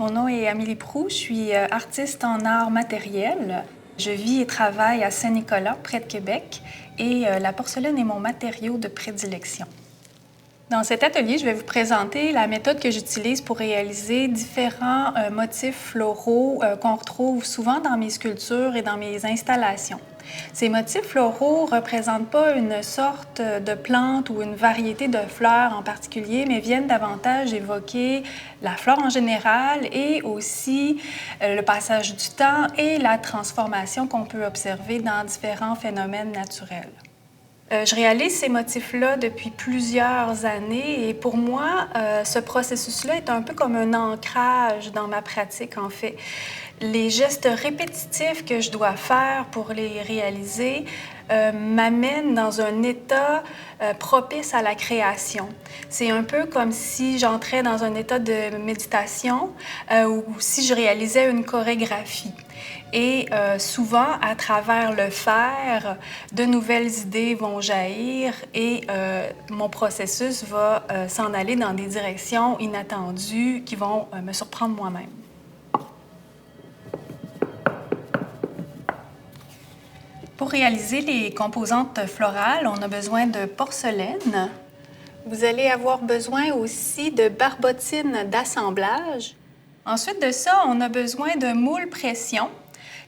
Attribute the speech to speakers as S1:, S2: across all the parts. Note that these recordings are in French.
S1: Mon nom est Amélie Proulx, je suis artiste en art matériel. Je vis et travaille à Saint-Nicolas, près de Québec, et la porcelaine est mon matériau de prédilection. Dans cet atelier, je vais vous présenter la méthode que j'utilise pour réaliser différents motifs floraux qu'on retrouve souvent dans mes sculptures et dans mes installations. Ces motifs floraux ne représentent pas une sorte de plante ou une variété de fleurs en particulier, mais viennent davantage évoquer la flore en général et aussi le passage du temps et la transformation qu'on peut observer dans différents phénomènes naturels. Je réalise ces motifs-là depuis plusieurs années et pour moi, ce processus-là est un peu comme un ancrage dans ma pratique, en fait. Les gestes répétitifs que je dois faire pour les réaliser m'amènent dans un état propice à la création. C'est un peu comme si j'entrais dans un état de méditation ou si je réalisais une chorégraphie. Et souvent, à travers le faire, de nouvelles idées vont jaillir et mon processus va s'en aller dans des directions inattendues qui vont me surprendre moi-même. Pour réaliser les composantes florales, on a besoin de porcelaine. Vous allez avoir besoin aussi de barbotines d'assemblage. Ensuite de ça, on a besoin de moules pression.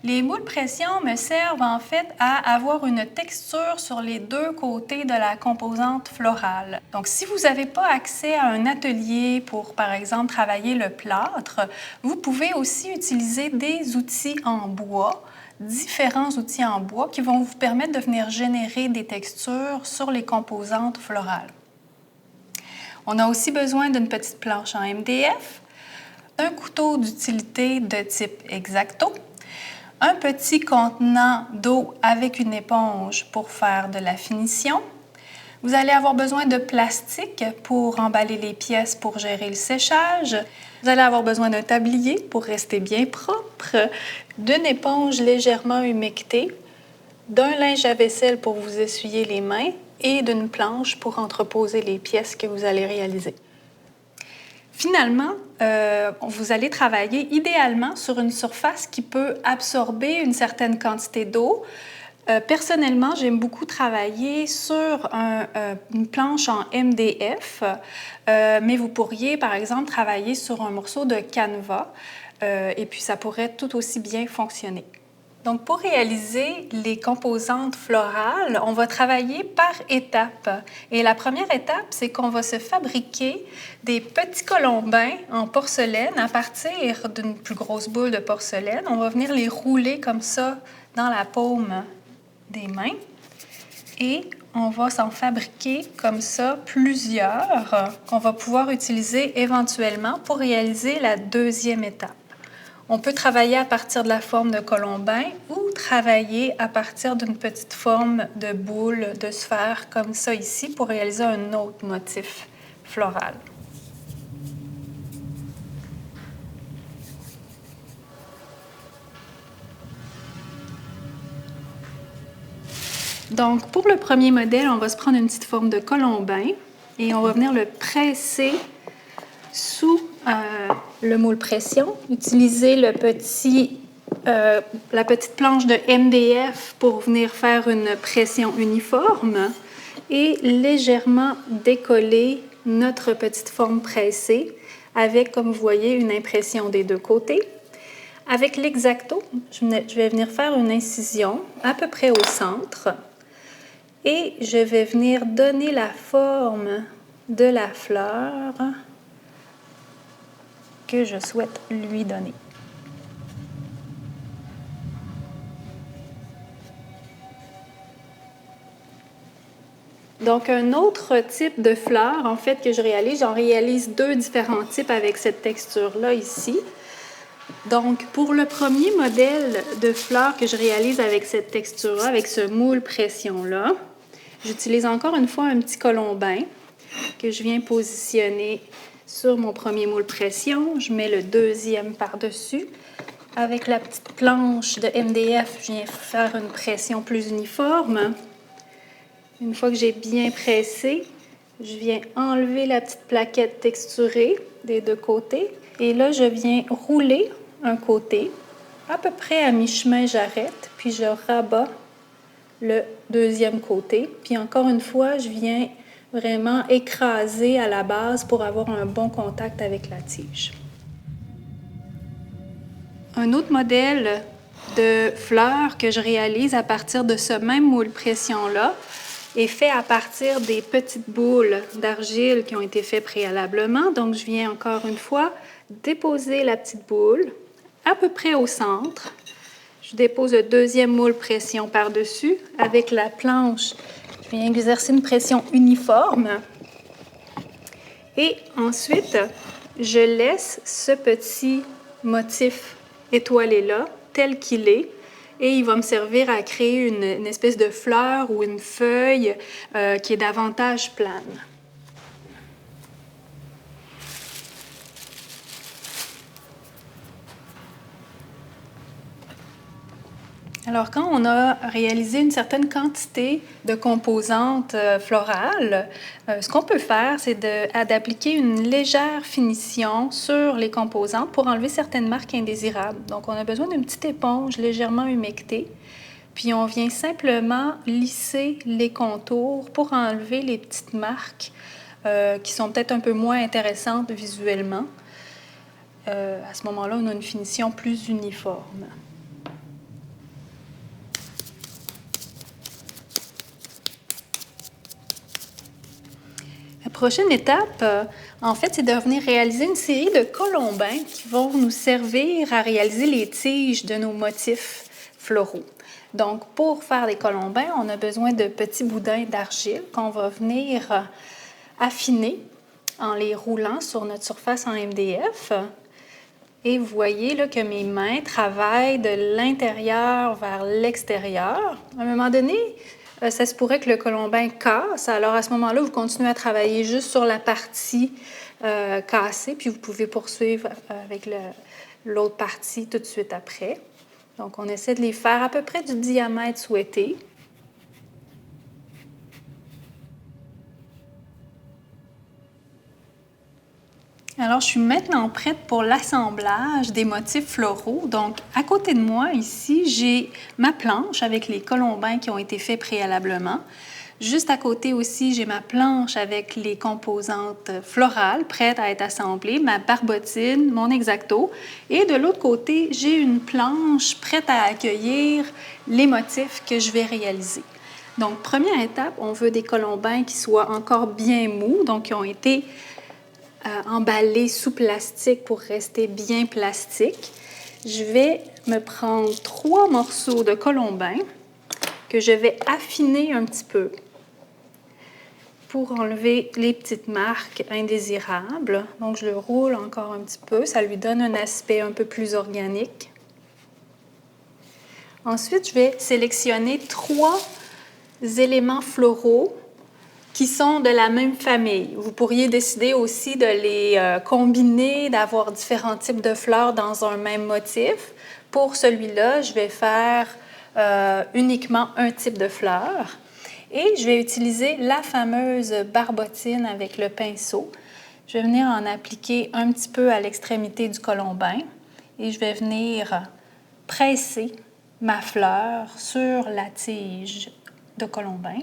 S1: Les moules pression me servent en fait à avoir une texture sur les deux côtés de la composante florale. Donc, si vous n'avez pas accès à un atelier pour, par exemple, travailler le plâtre, vous pouvez aussi utiliser des outils en bois, différents outils en bois qui vont vous permettre de venir générer des textures sur les composantes florales. On a aussi besoin d'une petite planche en MDF, un couteau d'utilité de type X-Acto, un petit contenant d'eau avec une éponge pour faire de la finition. Vous allez avoir besoin de plastique pour emballer les pièces pour gérer le séchage. Vous allez avoir besoin d'un tablier pour rester bien propre, d'une éponge légèrement humectée, d'un linge à vaisselle pour vous essuyer les mains et d'une planche pour entreposer les pièces que vous allez réaliser. Finalement, vous allez travailler idéalement sur une surface qui peut absorber une certaine quantité d'eau. Personnellement, j'aime beaucoup travailler sur une planche en MDF, mais vous pourriez, par exemple, travailler sur un morceau de canevas et puis ça pourrait tout aussi bien fonctionner. Donc, pour réaliser les composantes florales, on va travailler par étapes. Et la première étape, c'est qu'on va se fabriquer des petits colombins en porcelaine à partir d'une plus grosse boule de porcelaine. On va venir les rouler comme ça dans la paume des mains et on va s'en fabriquer comme ça plusieurs qu'on va pouvoir utiliser éventuellement pour réaliser la deuxième étape. On peut travailler à partir de la forme de colombin ou travailler à partir d'une petite forme de boule, de sphère, comme ça ici, pour réaliser un autre motif floral. Donc, pour le premier modèle, on va se prendre une petite forme de colombin et on va venir le presser sous le moule pression. Utiliser la petite planche de MDF pour venir faire une pression uniforme et légèrement décoller notre petite forme pressée avec, comme vous voyez, une impression des deux côtés. Avec l'X-Acto, je vais venir faire une incision à peu près au centre et je vais venir donner la forme de la fleur que je souhaite lui donner. Donc, un autre type de fleur, en fait, que j'en réalise deux différents types avec cette texture-là ici. Donc, pour le premier modèle de fleur que je réalise avec cette texture-là, avec ce moule pression-là, j'utilise encore une fois un petit colombin que je viens positionner sur mon premier moule pression. Je mets le deuxième par-dessus. Avec la petite planche de MDF, je viens faire une pression plus uniforme. Une fois que j'ai bien pressé, je viens enlever la petite plaquette texturée des deux côtés. Et là, je viens rouler un côté. À peu près à mi-chemin, j'arrête, puis je rabats le deuxième côté. Puis encore une fois, je viens vraiment écraser à la base pour avoir un bon contact avec la tige. Un autre modèle de fleurs que je réalise à partir de ce même moule pression-là est fait à partir des petites boules d'argile qui ont été faites préalablement. Donc, je viens encore une fois déposer la petite boule à peu près au centre. Je dépose le deuxième moule pression par-dessus. Avec la planche, je viens exercer une pression uniforme. Et ensuite, je laisse ce petit motif étoilé-là tel qu'il est. Et il va me servir à créer une espèce de fleur ou une feuille qui est davantage plane. Alors, quand on a réalisé une certaine quantité de composantes florales, ce qu'on peut faire, c'est d'appliquer une légère finition sur les composantes pour enlever certaines marques indésirables. Donc, on a besoin d'une petite éponge légèrement humectée, puis on vient simplement lisser les contours pour enlever les petites marques qui sont peut-être un peu moins intéressantes visuellement. À ce moment-là, on a une finition plus uniforme. La prochaine étape, en fait, c'est de venir réaliser une série de colombins qui vont nous servir à réaliser les tiges de nos motifs floraux. Donc, pour faire des colombins, on a besoin de petits boudins d'argile qu'on va venir affiner en les roulant sur notre surface en MDF. Et vous voyez là, que mes mains travaillent de l'intérieur vers l'extérieur. À un moment donné, ça se pourrait que le colombin casse. Alors, à ce moment-là, vous continuez à travailler juste sur la partie cassée, puis vous pouvez poursuivre avec l'autre partie tout de suite après. Donc, on essaie de les faire à peu près du diamètre souhaité. Alors, je suis maintenant prête pour l'assemblage des motifs floraux. Donc, à côté de moi, ici, j'ai ma planche avec les colombins qui ont été faits préalablement. Juste à côté aussi, j'ai ma planche avec les composantes florales prêtes à être assemblées, ma barbotine, mon X-Acto. Et de l'autre côté, j'ai une planche prête à accueillir les motifs que je vais réaliser. Donc, première étape, on veut des colombins qui soient encore bien mous, donc qui ont été emballés sous plastique pour rester bien plastique. Je vais me prendre 3 morceaux de colombin que je vais affiner un petit peu pour enlever les petites marques indésirables. Donc, je le roule encore un petit peu. Ça lui donne un aspect un peu plus organique. Ensuite, je vais sélectionner 3 éléments floraux qui sont de la même famille. Vous pourriez décider aussi de les combiner, d'avoir différents types de fleurs dans un même motif. Pour celui-là, je vais faire uniquement un type de fleur. Et je vais utiliser la fameuse barbotine avec le pinceau. Je vais venir en appliquer un petit peu à l'extrémité du colombin et je vais venir presser ma fleur sur la tige de colombin.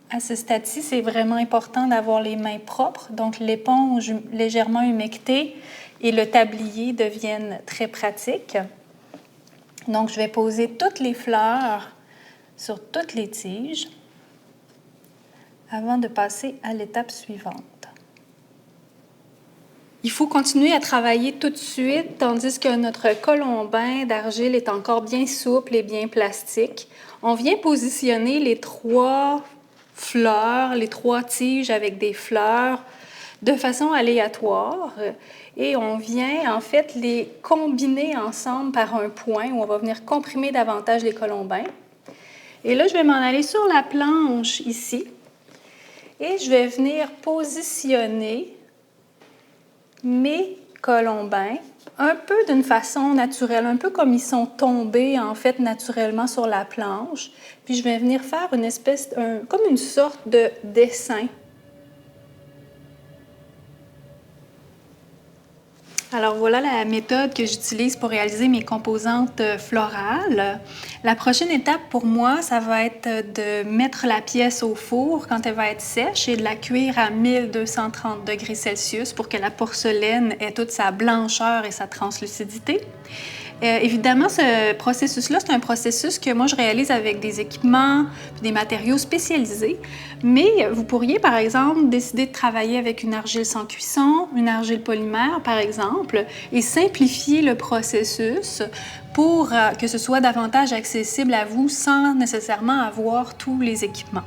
S1: À ce stade-ci, c'est vraiment important d'avoir les mains propres, donc l'éponge légèrement humectée et le tablier deviennent très pratiques. Donc, je vais poser toutes les fleurs sur toutes les tiges avant de passer à l'étape suivante. Il faut continuer à travailler tout de suite, tandis que notre colombin d'argile est encore bien souple et bien plastique. On vient positionner les 3 fleurs, les 3 tiges avec des fleurs de façon aléatoire et on vient en fait les combiner ensemble par un point où on va venir comprimer davantage les colombins. Et là, je vais m'en aller sur la planche ici et je vais venir positionner mes colombins un peu d'une façon naturelle, un peu comme ils sont tombés en fait naturellement sur la planche. Puis je vais venir faire une espèce, comme une sorte de dessin. Alors voilà la méthode que j'utilise pour réaliser mes composantes florales. La prochaine étape pour moi, ça va être de mettre la pièce au four quand elle va être sèche et de la cuire à 1230 degrés Celsius pour que la porcelaine ait toute sa blancheur et sa translucidité. Évidemment, ce processus-là, c'est un processus que moi, je réalise avec des équipements, des matériaux spécialisés. Mais vous pourriez, par exemple, décider de travailler avec une argile sans cuisson, une argile polymère, par exemple, et simplifier le processus pour que ce soit davantage accessible à vous sans nécessairement avoir tous les équipements.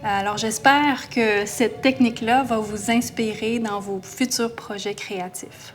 S1: Alors, j'espère que cette technique-là va vous inspirer dans vos futurs projets créatifs.